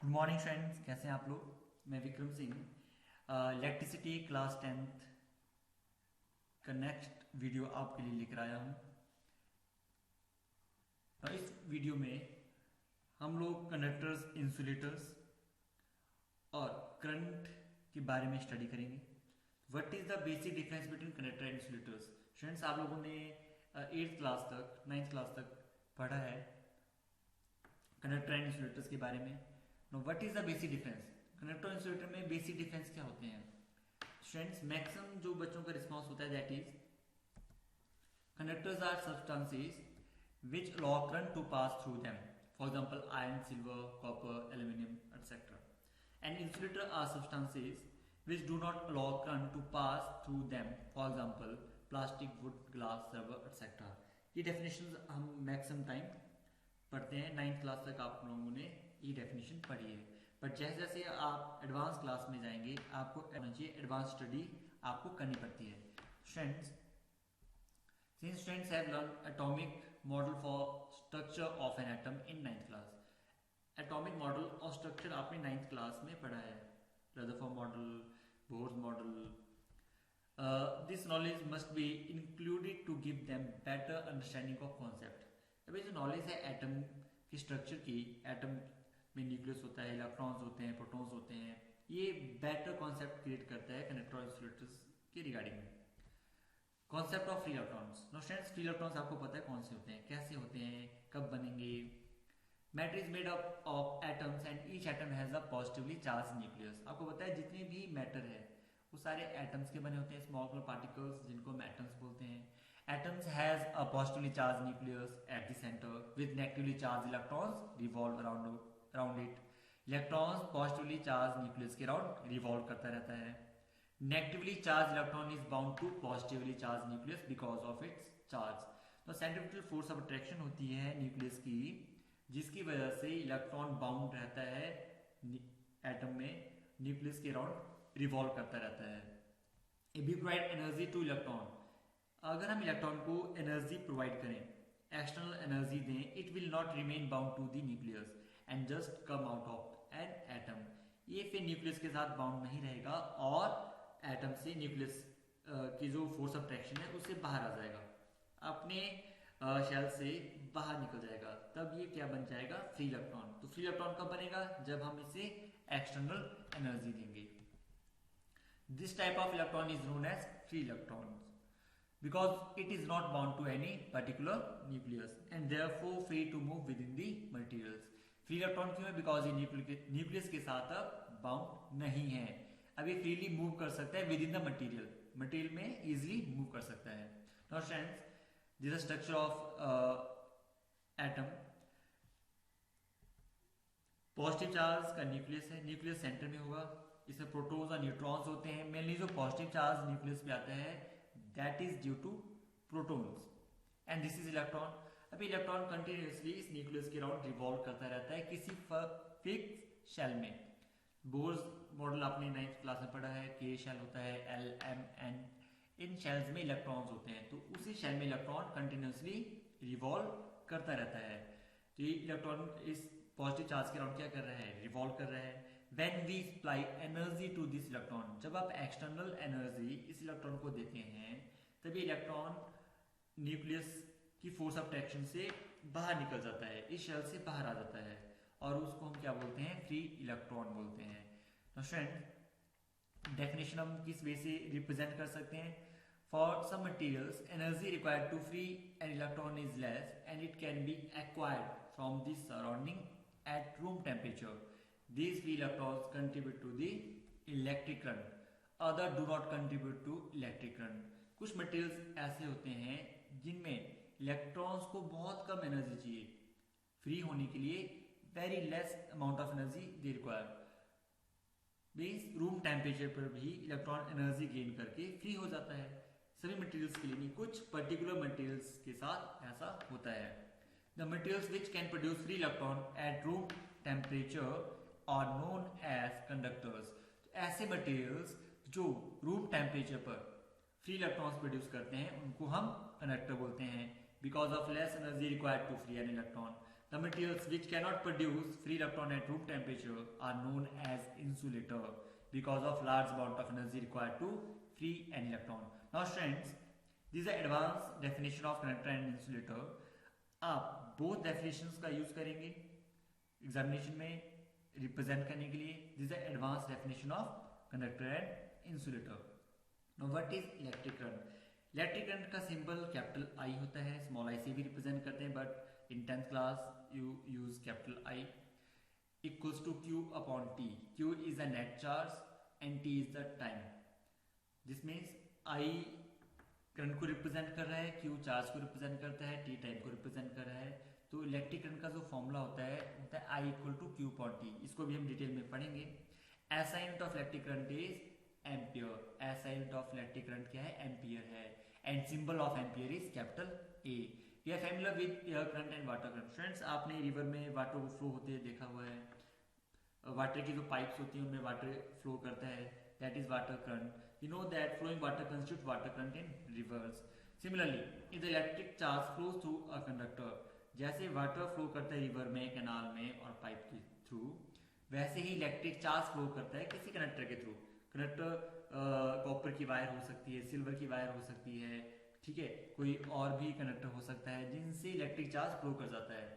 Good morning friends, कैसे हैं आप लोग। मैं Vikram Singh electricity class 10th का नेक्स्ट वीडियो आपके लिए लेकर आया हूं। इस वीडियो में हम लोग कंडक्टर्स, इंसुलेटर्स और करंट के बारे में स्टडी करेंगे। What is the basic difference between conductor and insulators. Friends, आप लोगों ने 8th क्लास तक 9th क्लास तक पढ़ा है कंडक्टर एंड इंसुलेटर्स के बारे में। No, what is the basic difference. Conductor और इंसुलेटर में बेसिक डिफरेंस क्या होते हैं। स्टूडेंट्स, मैक्सिमम जो बच्चों का रिस्पॉन्स होता है that is conductors are substances which allow current to pass through them, for example iron, silver, copper, aluminum, etc. And insulator are substances which do not allow current to pass through them, for example plastic, wood, glass, rubber, etc. ये definitions हम maximum time पढ़ते हैं। 9th class तक आप लोगों ने ये definition पढ़ी है, बट जैसे जैसे आप एडवांस क्लास में जाएंगे आपको एडवांस स्टडी आपको करनी पड़ती है। Students, since students have learned atomic model for structure of an atom in 9th class, atomic model और structure आपने 9th क्लास में पढ़ा है। Rutherford model, Bohr's model. This knowledge must be included to give them better understanding of concept। अभी जो knowledge है atom की structure की, एटम में न्यूक्लियस होता है, इलेक्ट्रॉन्स होते हैं, प्रोटॉन्स होते हैं, ये बेटर कॉन्सेप्ट क्रिएट करता है कंडक्टर और इंसुलेटर्स के रिगार्डिंग में। Concept of free electrons. No students, free electrons आपको पता है कौन से होते हैं, कैसे होते हैं, कब बनेंगे। Matter is made up of atoms and each atom has a positively charge nucleus. आपको पता है जितने भी मैटर है वो सारे एटम्स के बने होते हैं, स्मॉल पार्टिकल्स जिनको हम एटम्स बोलते हैं। Atoms has a positively charge nucleus at the centre with negatively charge electrons revolve around it. Electrons positively charge nucleus के अराउंड रिवॉल्व करता रहता है। Negatively charged electron is bound to positively charged nucleus because of its charge। तो centrifugal force of attraction होती है nucleus की, जिसकी वजह से इलेक्ट्रॉन बाउंड रहता है एटम में, न्यूक्लियस के अराउंड रिवॉल्व करता रहता है। If we provide energy to electron, अगर हम इलेक्ट्रॉन को एनर्जी प्रोवाइड करें, एक्सटर्नल एनर्जी दें, it will not remain bound to the nucleus and just come out of an atom. ये फिर न्यूक्लियस के साथ बाउंड नहीं रहेगा और एटम से न्यूक्लियस की जो फोर्स ऑफ अट्रैक्शन है उससे बाहर आ जाएगा, अपने शेल से बाहर निकल जाएगा। तब ये क्या बन जाएगा, फ्री इलेक्ट्रॉन। तो फ्री इलेक्ट्रॉन कब बनेगा, जब हम इसे एक्सटर्नल एनर्जी देंगे। This type of electron is known as free electron because it is not bound to any particular nucleus and therefore free to move within the materials. Free electron क्यों है, because ये nucleus के साथ अब bound नहीं है, अभी freely move कर सकता है विद इन द मटेरियल में इजिली मूव कर सकता है। Now friends, this is structure of atom. Positive charge का न्यूक्लियस है, न्यूक्लियस सेंटर में होगा, इसमें प्रोटॉन्स और न्यूट्रॉन्स होते हैं। मेनली जो पॉजिटिव चार्ज न्यूक्लियस पे आता है that is due to protons and this is electron. अभी इलेक्ट्रॉन कंटिन्यूसली इस न्यूक्लियस के अराउंड रिवॉल्व करता रहता है किसी फिक्स शेल में। बोर्स मॉडल आपने 9th क्लास में पढ़ा है, के शेल होता है, एल, एम, एन। इन शेल्स में इलेक्ट्रॉन्स होते हैं, तो उसी शेल में इलेक्ट्रॉन कंटिन्यूसली रिवॉल्व करता रहता है। तो ये इलेक्ट्रॉन इस पॉजिटिव चार्ज के अराउंड क्या कर रहा है, रिवॉल्व कर रहा है। When we supply energy to this electron, जब आप एक्सटर्नल एनर्जी इस इलेक्ट्रॉन को देते हैं तभी इलेक्ट्रॉन न्यूक्लियस की फोर्स ऑफ अट्रैक्शन से बाहर निकल जाता है, इस शेल से बाहर आ जाता है और उसको हम क्या बोलते हैं, फ्री इलेक्ट्रॉन बोलते हैं। तो फ्रेंड, डेफिनेशन हम किस वे से रिप्रेजेंट कर सकते हैं। For some materials energy required to free an electron is less and it can be acquired from the surrounding at room temperature. These free electrons contribute to the electric current, other do not contribute to electric current. कुछ materials ऐसे होते हैं जिनमें electrons को बहुत कम energy चाहिए free होने के लिए, very less amount of energy they require. Room temperature पर भी इलेक्ट्रॉन एनर्जी गेन करके फ्री हो जाता है। सभी मटेरियल्स के लिए नहीं, कुछ पर्टिकुलर मटेरियल्स के साथ ऐसा होता है। The materials which can produce free electron at room temperature are known as conductors. ऐसे मटेरियल्स जो रूम टेम्परेचर पर फ्री इलेक्ट्रॉन्स प्रोड्यूस करते हैं उनको हम कंडक्टर बोलते हैं, because of less energy required to free an electron. The materials which cannot produce free electron at room temperature are known as insulator because of large amount of energy required to free an electron. Now students, this is the advanced definition of conductor and insulator. आप both definitions का use करेंगे examination में represent करने के लिए. This is the advance definition of conductor and insulator. Now what is electric current? Electric current का symbol capital I होता है, स्मॉल आई से भी रिप्रेजेंट करते हैं, but in 10th class you use capital I. Equals to Q upon T. Q is the net charge and T is the time. This means I current को represent कर रहा है, Q charge को represent करता है, T time को represent कर रहा है. तो इलेक्ट्रिक करंट का जो फॉर्मूला होता है I equal to Q upon T. इसको भी हम डिटेल में पढ़ेंगे. SI unit of electric current is ampere. SI unit of electric current क्या है? एम्पियर है. And symbol of ampere is capital A. We are familiar with air current and water current. Friends, आपने river में water को flow होते देखा हुआ है. वाटर की जो पाइप्स होती हैं उनमें वाटर फ्लो करता है, that is water current. You know that flowing water constitutes water current in rivers. Similarly, if the electric charge flows through a conductor, जैसे वाटर फ्लो करता है रिवर में, कैनाल में और पाइप के थ्रू, वैसे ही इलेक्ट्रिक चार्ज फ्लो करता है किसी कंडक्टर के थ्रू. कंडक्टर कॉपर की वायर हो सकती है, सिल्वर की वायर हो सकती है, ठीक है, कोई और भी कंडक्टर हो सकता है जिनसे इलेक्ट्रिक चार्ज फ्लो कर जाता है.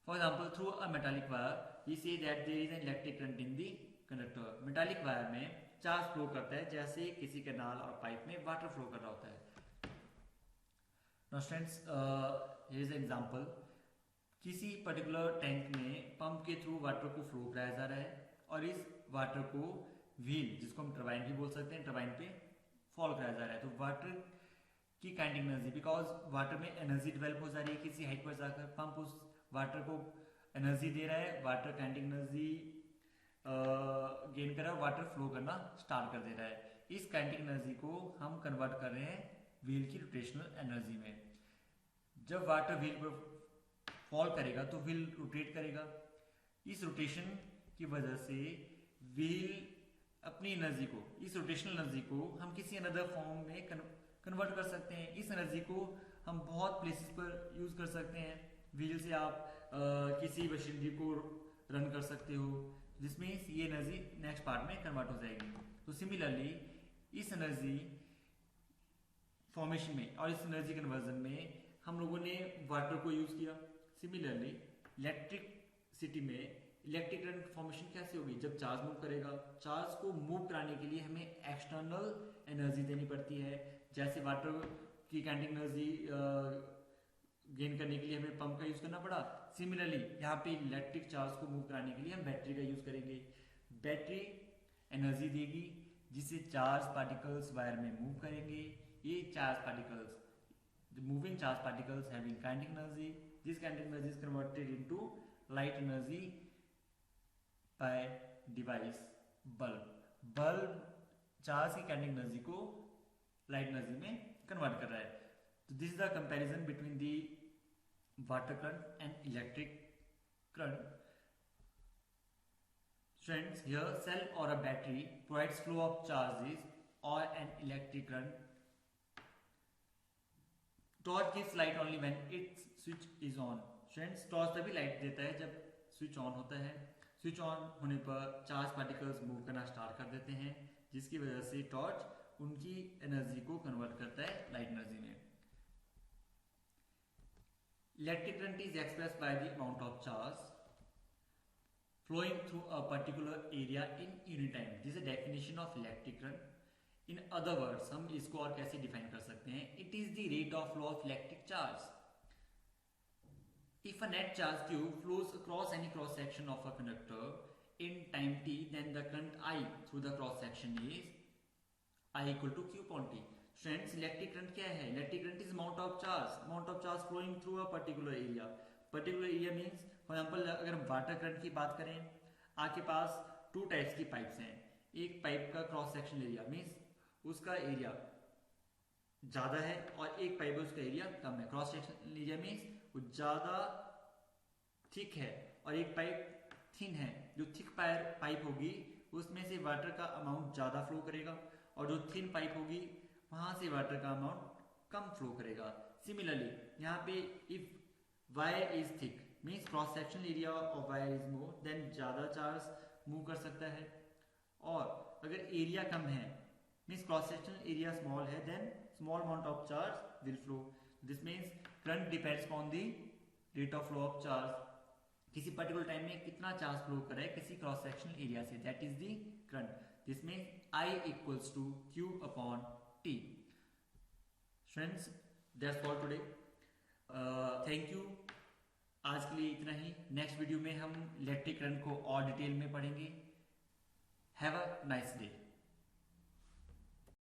For example, through a metallic wire we see that there is an electric current in the conductor. Metallic wire में चार्ज फ्लो करता है जैसे किसी कैनाल और पाइप में वाटर फ्लो कर रहा होता है. Now students, here is an example. किसी पर्टिकुलर टैंक में पंप के थ्रू वाटर को फ्लो कराया जा रहा है और इस वाटर को व्हील, जिसको हम टरबाइन भी बोल सकते हैं, टरबाइन पे फॉल कराया जा रहा है. तो वाटर की काइनेटिक एनर्जी, बिकॉज वाटर में एनर्जी डेवलप हो जा रही है किसी हाइट पर जाकर, पंप उस वाटर को एनर्जी दे रहा है, वाटर काइनेटिक एनर्जी गेन कर रहा है, वाटर फ्लो करना स्टार्ट कर दे रहा है. इस काइनेटिक एनर्जी को हम कन्वर्ट कर रहे हैं व्हील की रोटेशनल एनर्जी में. जब वाटर व्हील पर फॉल करेगा तो व्हील रोटेट करेगा. इस रोटेशन की वजह से व्हील अपनी एनर्जी को, इस रोटेशनल एनर्जी को हम किसी अनदर फॉर्म में कन्वर्ट कर सकते हैं. इस एनर्जी को हम बहुत प्लेसेस पर यूज कर सकते हैं. व्हील से आप किसी मशीनरी को रन कर सकते हो, जिसमें ये एनर्जी नेक्स्ट पार्ट में कन्वर्ट हो जाएगी. तो सिमिलरली इस एनर्जी फॉर्मेशन में और इस एनर्जी कन्वर्जन में हम लोगों ने वाटर को यूज किया. सिमिलरली इलेक्ट्रिसिटी में इलेक्ट्रिक करंट फॉर्मेशन कैसे होगी? जब चार्ज मूव करेगा, चार्ज को मूव कराने के लिए हमें एक्सटर्नल एनर्जी देनी पड़ती है. जैसे वाटर की काइनेटिक एनर्जी गेन करने के लिए हमें पंप का यूज करना पड़ा. सिमिलरली यहाँ पे इलेक्ट्रिक चार्ज को मूव कराने के लिए हम बैटरी का यूज करेंगे. बैटरी एनर्जी देगी जिससे चार्ज पार्टिकल्स वायर में मूव करेंगे. ये charge particles, the moving charge particles having kinetic energy, this kinetic energy is converted into light energy by device bulb. bulb charge की kinetic energy को light energy में convert कर रहा है. तो this is the comparison between the water current and electric current. Friends, here cell or a battery provides flow of charges or an electric current. Torch gives light only when its switch is on. Friends, torch तभी light देता है जब switch on होता है. Switch on होने पर charge particles move करना start कर देते हैं, जिसकी वजह से टॉर्च उनकी एनर्जी को कन्वर्ट करता है लाइट एनर्जी में. Electric current is expressed by the amount of charge flowing through a particular area in unit time. This is a definition of electric current. In other words, हम इसको और कैसे define कर सकते हैं? It is the rate of flow of electric charge. If a net charge Q flows across any cross section of a conductor in time t, then the current I through the cross section is I equal to Q upon T. Friends, electric current क्या है? Electric current is amount of charge flowing through a particular area. Particular area means, for example, अगर हम water current की बात करें, आपके पास 2 types की pipes हैं. एक पाइप का क्रॉस सेक्शन एरिया मीन्स उसका एरिया ज़्यादा है और एक पाइप उसका एरिया कम है. क्रॉस सेक्शन एरिया मीन्स वो ज़्यादा थिक है और एक पाइप थिन है. जो थिक पाइप होगी उसमें से वाटर का अमाउंट ज़्यादा फ्लो करेगा और जो थिन पाइप होगी वहाँ से वाटर का अमाउंट कम फ्लो करेगा. सिमिलरली यहाँ पे if wire is thick means cross sectional area of wire is more, then ज़्यादा चार्ज मूव कर सकता है। और अगर एरिया कम है means cross sectional area small है, then small amount of charge will flow. This means current depends on the rate of flow of charge, किसी पर्टिकुलर टाइम में कितना चार्ज फ्लो करे किसी क्रॉस सेक्शनल एरिया से, that is the current. This means I equals to Q upon T। Friends that's for today, thank you. आज के लिए इतना ही। नेक्स्ट वीडियो में हम इलेक्ट्रिक करंट को और डिटेल में पढ़ेंगे। Have a nice day.